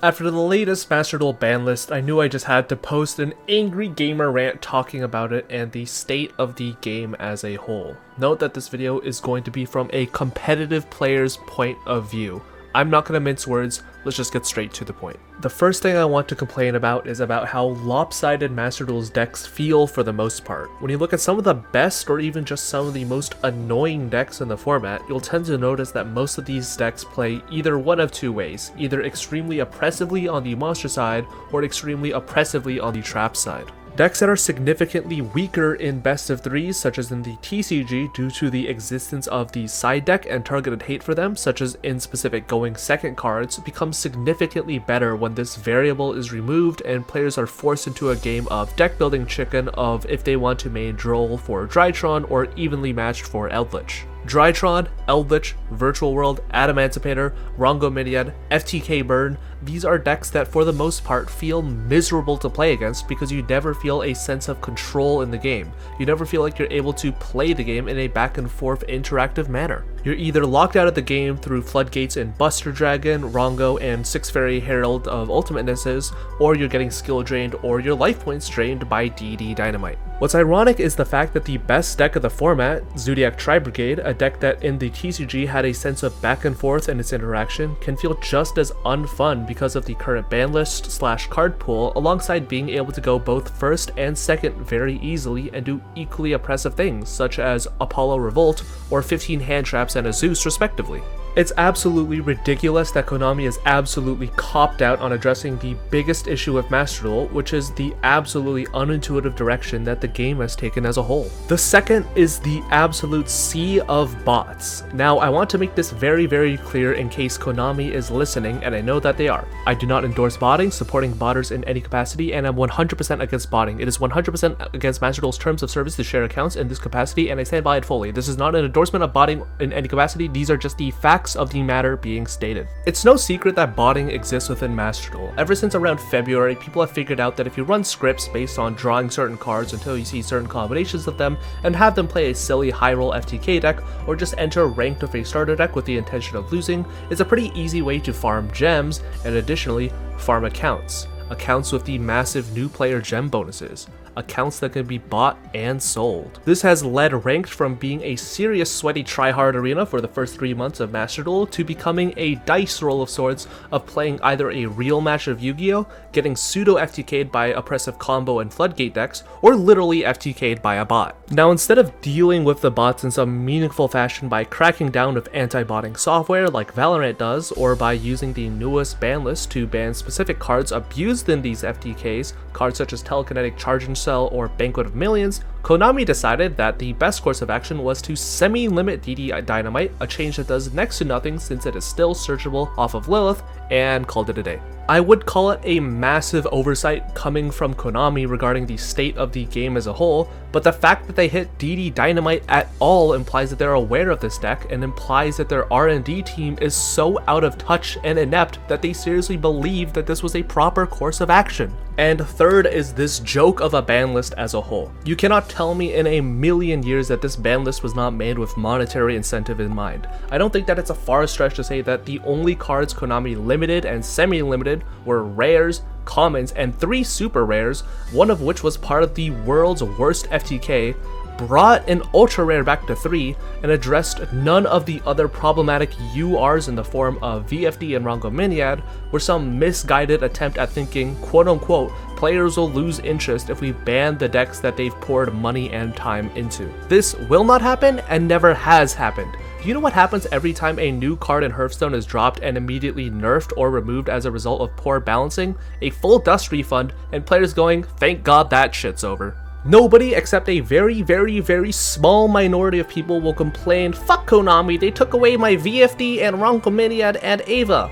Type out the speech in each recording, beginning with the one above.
After the latest Master Duel ban list, I knew I just had to post an angry gamer rant talking about it and the state of the game as a whole. Note that this video is going to be from a competitive player's point of view. I'm not going to mince words, let's just get straight to the point. The first thing I want to complain about is about how lopsided Master Duel's decks feel for the most part. When you look at some of the best or even just some of the most annoying decks in the format, you'll tend to notice that most of these decks play either one of two ways, either extremely oppressively on the monster side or extremely oppressively on the trap side. Decks that are significantly weaker in best of threes, such as in the TCG due to the existence of the side deck and targeted hate for them, such as in specific going second cards, become significantly better when this variable is removed and players are forced into a game of deck building chicken of if they want to main Duel for Drytron or evenly matched for Eldritch. Drytron, Eldritch, Virtual World, Adamantipator, Rongominiad, FTK Burn, these are decks that for the most part feel miserable to play against because you never feel a sense of control in the game. You never feel like you're able to play the game in a back and forth interactive manner. You're either locked out of the game through Floodgates and Buster Dragon, Rongo, and Six Fairy Herald of Ultimatenesses, or you're getting skill drained or your life points drained by DYNAMITE. What's ironic is the fact that the best deck of the format, Zodiac Tri-Brigade, a deck that in the TCG had a sense of back and forth in its interaction, can feel just as unfun because of the current ban list / card pool, alongside being able to go both first and second very easily and do equally oppressive things, such as Apollo Revolt or 15 hand traps and a Zeus respectively. It's absolutely ridiculous that Konami is absolutely copped out on addressing the biggest issue with Master Duel, which is the absolutely unintuitive direction that the game has taken as a whole. The second is the absolute sea of bots. Now, I want to make this very clear in case Konami is listening, and I know that they are. I do not endorse botting, supporting botters in any capacity, and I'm 100% against botting. It is 100% against Master Duel's terms of service to share accounts in this capacity, and I stand by it fully. This is not an endorsement of botting in any capacity, these are just the facts of the matter being stated. It's no secret that botting exists within Master Duel. Ever since around February, people have figured out that if you run scripts based on drawing certain cards until you see certain combinations of them, and have them play a silly high roll FTK deck, or just enter ranked with a starter deck with the intention of losing, is a pretty easy way to farm gems, and additionally, farm accounts. Accounts with the massive new player gem bonuses. Accounts that can be bought and sold. This has led Ranked from being a serious sweaty tryhard arena for the first 3 months of Master Duel to becoming a dice roll of sorts of playing either a real match of Yu-Gi-Oh, getting pseudo FTK'd by oppressive combo and floodgate decks, or literally FTK'd by a bot. Now, instead of dealing with the bots in some meaningful fashion by cracking down with anti-botting software like Valorant does, or by using the newest ban list to ban specific cards abused in these FTKs, cards such as Telekinetic Charging Cell or Banquet of Millions, Konami decided that the best course of action was to semi-limit DYNAMITE, a change that does next to nothing since it is still searchable off of Lilith, and called it a day. I would call it a massive oversight coming from Konami regarding the state of the game as a whole, but the fact that they hit DYNAMITE at all implies that they're aware of this deck and implies that their R&D team is so out of touch and inept that they seriously believe that this was a proper course of action. And third is this joke of a ban list as a whole. You cannot tell me in a million years that this ban list was not made with monetary incentive in mind. I don't think that it's a far stretch to say that the only cards Konami limited and semi-limited were rares, commons, and 3 super rares, one of which was part of the world's worst FTK, brought an ultra rare back to 3, and addressed none of the other problematic URs in the form of VFD and Rongominiad, were some misguided attempt at thinking, quote unquote, players will lose interest if we ban the decks that they've poured money and time into. This will not happen and never has happened. Do you know what happens every time a new card in Hearthstone is dropped and immediately nerfed or removed as a result of poor balancing? A full dust refund and players going, thank God that shit's over. Nobody except a very small minority of people will complain, fuck Konami, they took away my VFD and Rongominiad and Ava.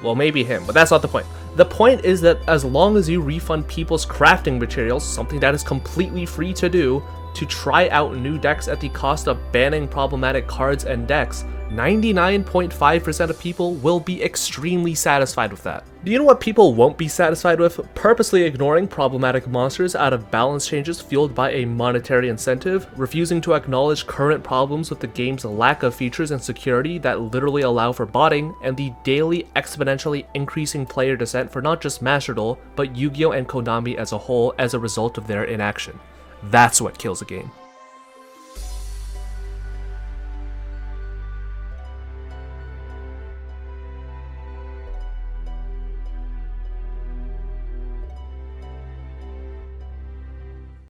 Well, maybe him, but that's not the point. The point is that as long as you refund people's crafting materials, something that is completely free to do, to try out new decks at the cost of banning problematic cards and decks, 99.5% of people will be extremely satisfied with that. Do you know what people won't be satisfied with? Purposely ignoring problematic monsters out of balance changes fueled by a monetary incentive, refusing to acknowledge current problems with the game's lack of features and security that literally allow for botting, and the daily exponentially increasing player dissent for not just Master Duel, but Yu-Gi-Oh! And Konami as a whole as a result of their inaction. That's what kills a game.